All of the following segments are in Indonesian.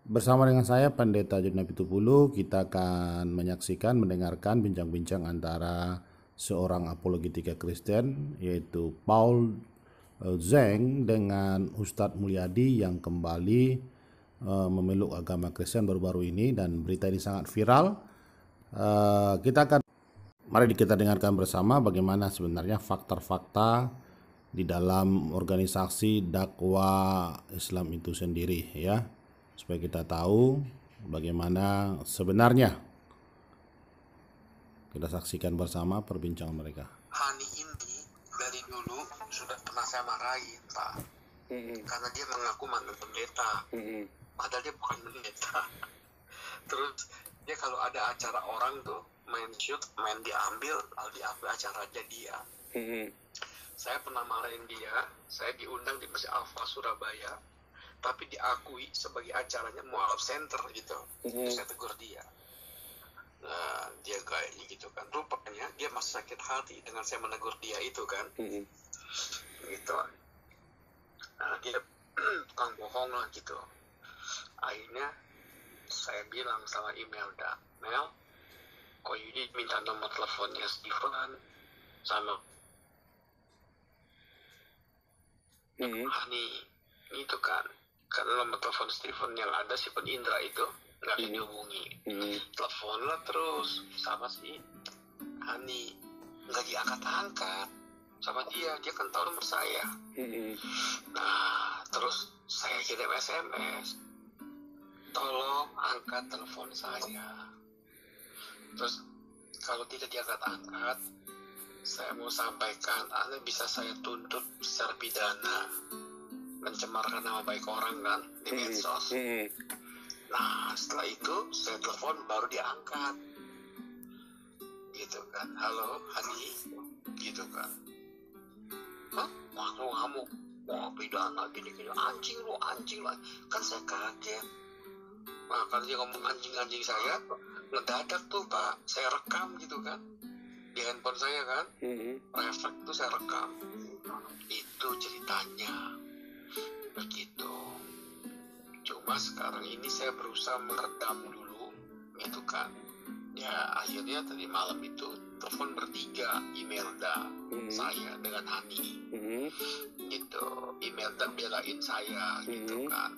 Bersama dengan saya Pendeta Junai Pitupulu, kita akan mendengarkan bincang-bincang antara seorang apologetika Kristen yaitu Paul Zeng dengan Ustadz Mulyadi yang kembali memeluk agama Kristen baru-baru ini, dan berita ini sangat viral. Mari kita dengarkan bersama bagaimana sebenarnya fakta-fakta di dalam organisasi dakwah Islam itu sendiri, ya, supaya kita tahu bagaimana sebenarnya. Kita saksikan bersama perbincangan mereka. Hani ini dari dulu sudah pernah saya marahin, Pak, karena dia mengaku mantan pendeta, padahal dia bukan pendeta. Terus dia kalau ada acara orang tuh main shoot, main diambil, lalu diambil acaranya dia. Saya pernah marahin dia, saya diundang di Masjid Alfa Surabaya, tapi diakui sebagai acaranya mualaf center gitu. Terus saya tegur dia. Nah, dia kayaknya gitu kan. Rupanya dia masih sakit hati dengan saya menegur dia itu kan. Gitu. Nah, dia tukang bohong lah gitu. Akhirnya saya bilang sama Imelda, Mel, kok Yudi minta nomor teleponnya Stephen sama Hani itu kan. Karena nomor telepon Stephen yang ada si Indra itu nggak bisa dihubungi. Teleponlah terus sama si Hani, nggak diangkat-angkat sama dia kan tahu nomor saya. Nah, terus saya kirim SMS, tolong angkat telepon saya. Terus kalau tidak diangkat-angkat, saya mau sampaikan, Anda bisa saya tuntut secara pidana, mencemarkan nama baik orang kan di medsos. Nah, setelah itu saya telepon, baru diangkat gitu kan. Halo Hani, gitu kan. Hah? Wah, lu ngamuk, wah pidana gini-gini, anjing lu kan. Saya kaget. Nah, kalau dia ngomong anjing saya, ngedadak tuh Pak, saya rekam gitu kan di handphone saya kan. Refleks tuh saya rekam. Itu ceritanya begitu. Cuma sekarang ini saya berusaha meredam dulu gitu kan. Ya akhirnya tadi malam itu telepon bertiga, Imelda, saya dengan Hani gitu. Imelda belain saya gitu kan,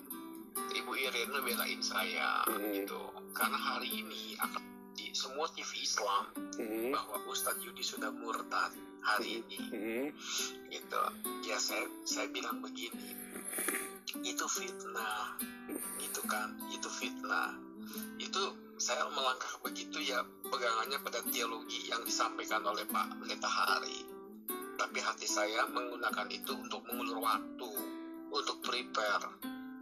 Ibu Irene belain saya gitu. Karena hari ini akan di semua TV Islam bahwa Ustadz Yudi sudah murtad hari ini gitu. Ya saya bilang begini, itu fitnah gitu kan, itu fitnah. Itu saya melangkah begitu ya, pegangannya pada teologi yang disampaikan oleh Pak Pendeta Hari. Tapi hati saya menggunakan itu untuk mengulur waktu, untuk prepare.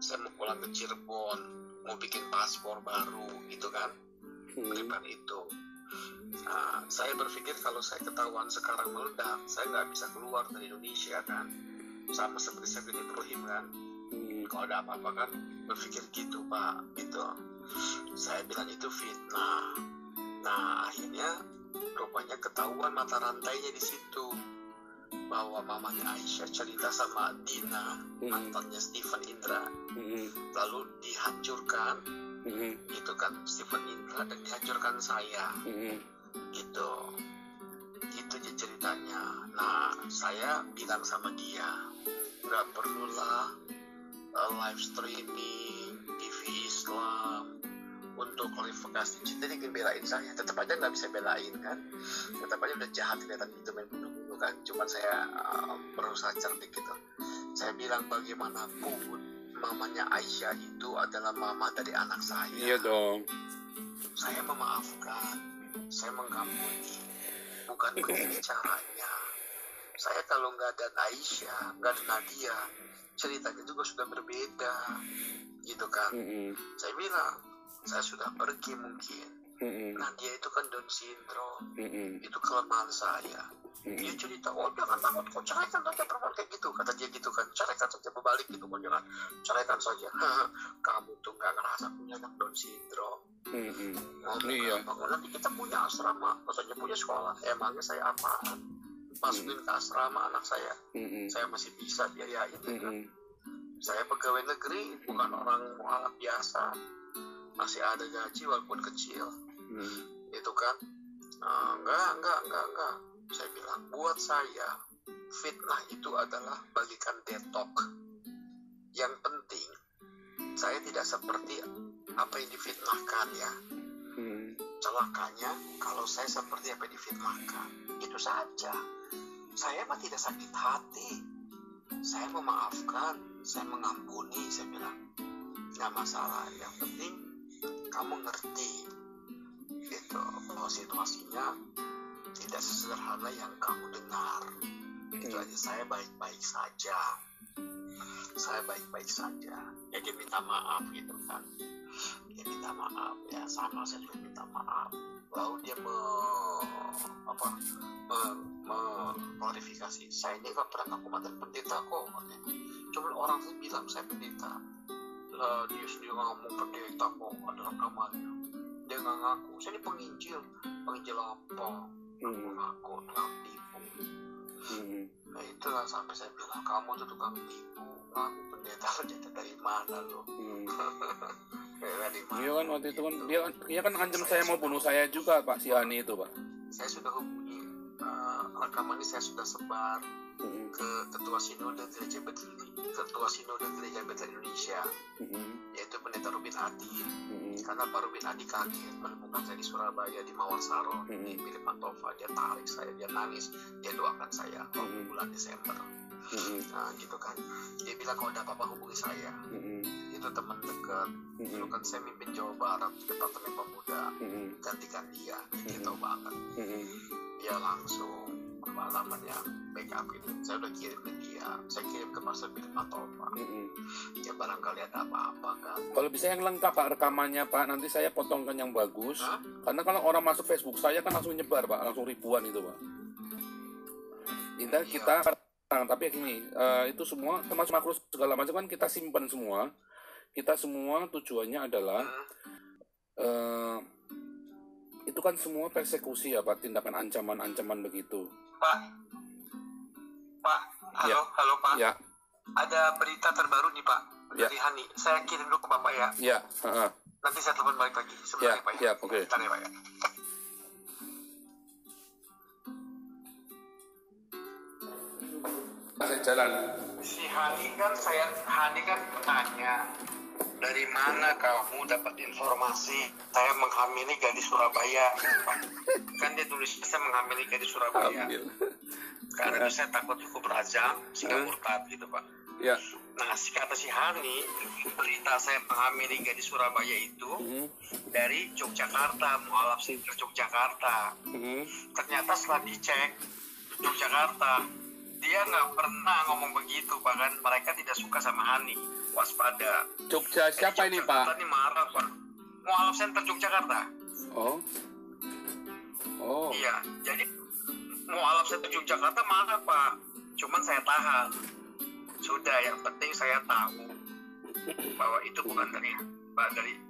Saya mau pulang ke Cirebon, mau bikin paspor baru gitu kan, prepare itu. Nah, saya berpikir kalau saya ketahuan sekarang meledak, saya nggak bisa keluar dari Indonesia kan, sama seperti saya gini Ibrahim kan. Kalau ada apa-apa kan berpikir gitu Pak gitu. Saya bilang itu fitnah. Nah akhirnya rupanya ketahuan mata rantainya di situ, bahwa mamanya Aisyah cerita sama Dina, mantannya Stephen Indra, lalu dihancurkan gitu kan Stephen Indra, dan dihancurkan saya gitu. Itu aja ceritanya. Nah saya bilang sama dia, nggak perlulah live streaming TV Islam untuk klarifikasi. Jadi dia belain saya, tetap aja nggak bisa belain kan, tetap aja udah jahat kelihatan itu main bunuh-bunuh kan. Cuman saya berusaha cerdik gitu. Saya bilang bagaimanapun mamanya Aisyah itu adalah mama dari anak saya. Iya dong. Saya memaafkan, saya mengampuni, bukan begini caranya. Saya kalau nggak ada Aisyah, nggak ada Nadia, ceritanya juga sudah berbeda gitu kan. Saya bilang saya sudah pergi mungkin. Nadia itu kan Down syndrome, itu kelemahan saya. Dia cerita, oh jangan takut, kok ceraikan saja perempuan kayak gitu, kata dia gitu kan, ceraikan saja, berbalik gitu, kok jangan ceraikan saja. Kamu tuh nggak ngerasa punya anak Down syndrome. Iya. Nanti kita punya asrama, maksudnya punya sekolah, emangnya saya apaan? Masukin ke asrama anak saya, saya masih bisa biayain kan. Saya pegawai negeri, bukan orang mualaf biasa, masih ada gaji walaupun kecil, itu kan. Enggak. Saya bilang, buat saya fitnah itu adalah bagikan detok. Yang penting saya tidak seperti apa yang difitnahkan ya. Celakanya kalau saya seperti apa yang difitnahkan, itu saja. Saya mah tidak sakit hati. Saya memaafkan, saya mengampuni, saya bilang nggak masalah. Yang penting kamu ngerti gitu bahwa situasinya tidak sesederhana yang kamu dengar. Itu aja. Saya baik-baik saja. Ya dia minta maaf gitu kan. Dia minta maaf ya, sama saya juga minta maaf. Lalu dia klarifikasi, saya ini kan pernah ngaku mantan pendeta kok. Cuma orang tuh bilang saya pendeta. Lah dia sendiri ngomong pendeta kok, ada rekamannya. Dia nggak ngaku. Saya ini penginjil apa? Ngaku tukang tipu. Nah itulah sampai saya bilang, kamu tuh tukang tipu. Ngaku pendeta dari mana lo? Dari mana? Iya kan waktu itu kan dia kan ancam saya mau bunuh saya juga Pak, si Hani itu Pak. Saya sudah hubungi, rekaman ini saya sudah sebar ke Ketua Sinode Gereja Betel Indonesia, yaitu Pendeta Rubin Adi. Karena Pak Rubin Adi kaget menemukan saya di Surabaya di Mawar Saron, di milik Mantova. Dia tarik saya, dia nangis, dia doakan saya bulan Desember. Nah gitu kan, dia bilang kalau ada apa-apa hubungi saya. Itu teman dekat. Dulu kan saya mimpin Jawa Barat Departemen Pemuda, gantikan dia tahu banget. Dia langsung pengalaman yang backup itu saya udah kirim ke dia, saya kirim ke Pastor Bill Matova. Ya barangkali ada apa-apa kan. Kalau bisa yang lengkap Pak rekamannya Pak, nanti saya potongkan yang bagus. Karena kalau orang masuk Facebook saya kan langsung nyebar Pak, langsung ribuan itu Pak. Intinya kita tapi gini, itu semua termasuk makro segala macam kan kita simpan semua. Kita semua tujuannya adalah itu kan semua persekusi ya Pak, tindakan ancaman-ancaman begitu. Pak, halo Pak. Ya. Ada berita terbaru nih Pak dari Hani. Saya kirim dulu ke Bapak ya. Ya. Nanti saya telepon balik lagi sebentar Pak ya. Oke. Bentar ya Pak ya. Saya jalan. Si Hani kan bertanya, dari mana kamu dapat informasi saya menghamili gadis Surabaya? Kan dia tulis saya menghamili gadis Surabaya. Karena itu saya takut cukup berazam, sehingga murtad gitu Pak. Ya. Nah, kata si Hani, berita saya menghamili gadis Surabaya itu dari Yogyakarta, Mualaf Center Yogyakarta. Ternyata setelah dicek Yogyakarta, dia nggak pernah ngomong begitu, bahkan mereka tidak suka sama Hani. Waspada. Jogja siapa ini Pak? Yogyakarta ini marah Pak. Mualaf Center Yogyakarta. Oh. Iya, jadi Mualaf Center Yogyakarta marah Pak. Cuman saya tahan. Sudah, yang penting saya tahu bahwa itu bukan dari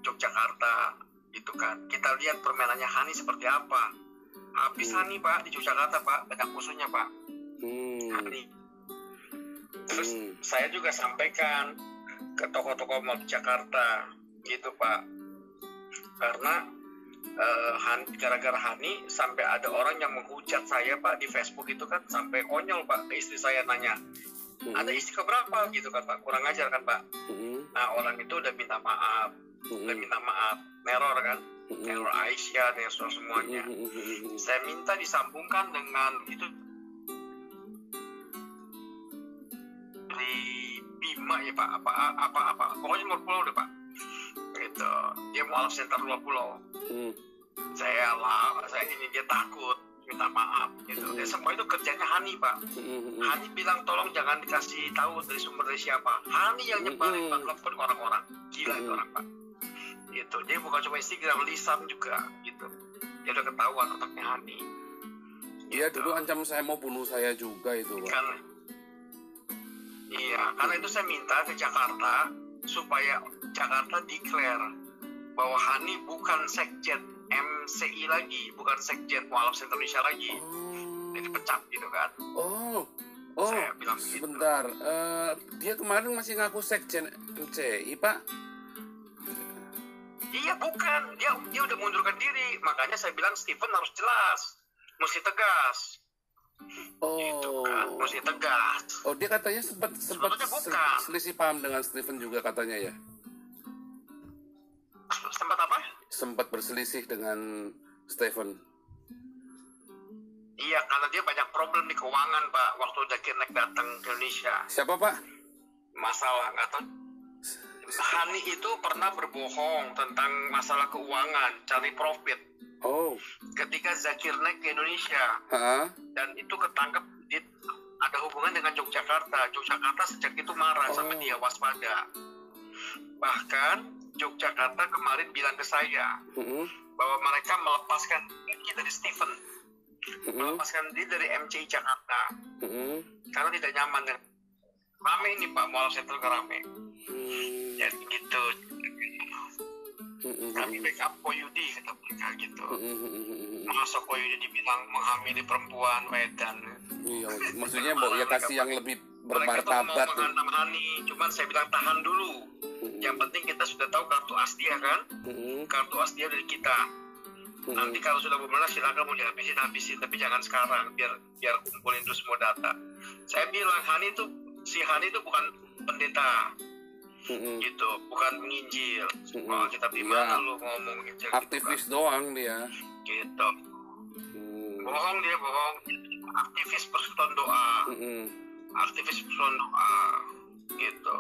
Yogyakarta, gitu kan. Kita lihat permainannya Hani seperti apa. Habis Hani Pak di Yogyakarta Pak, banyak musuhnya Pak. Hani. Terus saya juga sampaikan ke tokoh-tokoh Jakarta, gitu Pak. Karena gara-gara Hani sampai ada orang yang menghujat saya Pak di Facebook itu kan, sampai konyol Pak ke istri saya nanya, ada istri keberapa gitu kan Pak, kurang ajar kan Pak. Nah orang itu udah minta maaf, neror kan, neror Aisyah, neror semuanya. Saya minta disambungkan dengan itu dari Bima ya Pak, apa pokoknya Luar Pulau deh Pak. Gitu, dia Mualaf Center Luar Pulau. Saya ini dia takut minta maaf gitu. Dan semua itu kerjanya Hani Pak. Hani bilang tolong jangan dikasih tahu dari sumber dari siapa. Hani yang nyebarin Pak, telepon orang-orang. Gila itu orang Pak. Gitu. Dia bukan cuma Instagram, lisan juga gitu. Dia udah ketahuan otaknya Hani. Iya gitu. Dulu ancam saya mau bunuh saya juga itu Pak. Karena itu saya minta ke Jakarta supaya Jakarta declare bahwa Hani bukan sekjen MCI lagi, bukan sekjen Mualaf Center Indonesia lagi. Jadi pecat gitu kan. Oh, Saya bilang begitu. sebentar. Dia kemarin masih ngaku sekjen MCI, Pak. Iya bukan, dia udah mundurkan diri. Makanya saya bilang Stephen harus jelas, mesti tegas. Gitu kan, Oh, mesti tegas. oh dia katanya sempat Sebetulnya bukan. selisih paham dengan Stephen juga katanya ya. Sempat apa? Sempat berselisih dengan Stephen. Iya, karena dia banyak problem di keuangan, Pak. Waktu Zakirnek datang ke Indonesia, Siapa, Pak? masalah nggak tahu. Hani itu pernah berbohong tentang masalah keuangan, cari profit. Oh, Ketika Zakirnek ke Indonesia, ha? dan itu ketangkep ada hubungan dengan Yogyakarta. Yogyakarta sejak itu marah sama Oh. dia, waspada. Bahkan Yogyakarta kemarin bilang ke saya bahwa mereka melepaskan diri dari Stephen, melepaskan diri dari MCI Jakarta karena tidak nyaman. Dan rame ini Pak, Mualaf Settle rame. Jadi gitu. Kami backup Koyudi kata mereka gitu. Masa Koyudi dibilang menghamili perempuan Wedan. Iya, maksudnya Mbak ya kasih yang lebih Mereka tuh mau bermartabat tuh. menghantam Hani, cuman saya bilang tahan dulu. Yang penting kita sudah tahu kartu as dia kan, kartu as dia dari kita. Nanti kalau sudah benar silakan mau dihabisin, tapi jangan sekarang, biar kumpulin dulu semua data. Saya bilang si Hani itu bukan pendeta, gitu, bukan penginjil. Kalau kita gimana lu ngomong injil? Aktivis doang dia. Gitu. Bohong dia, bohong. Aktivis persekutuan doa. Aktivis persekutuan doa. Gitu.